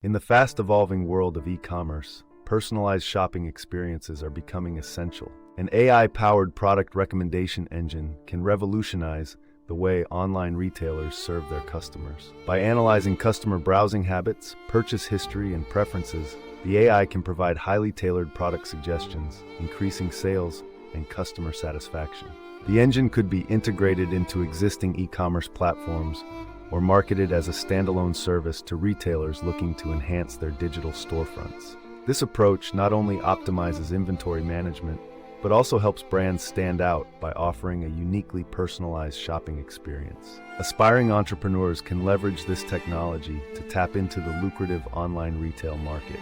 In the fast-evolving world of e-commerce, personalized shopping experiences are becoming essential. An AI-powered product recommendation engine can revolutionize the way online retailers serve their customers. By analyzing customer browsing habits, purchase history, and preferences, the AI can provide highly tailored product suggestions, increasing sales and customer satisfaction. The engine could be integrated into existing e-commerce platforms or marketed as a standalone service to retailers looking to enhance their digital storefronts. This approach not only optimizes inventory management, but also helps brands stand out by offering a uniquely personalized shopping experience. Aspiring entrepreneurs can leverage this technology to tap into the lucrative online retail market.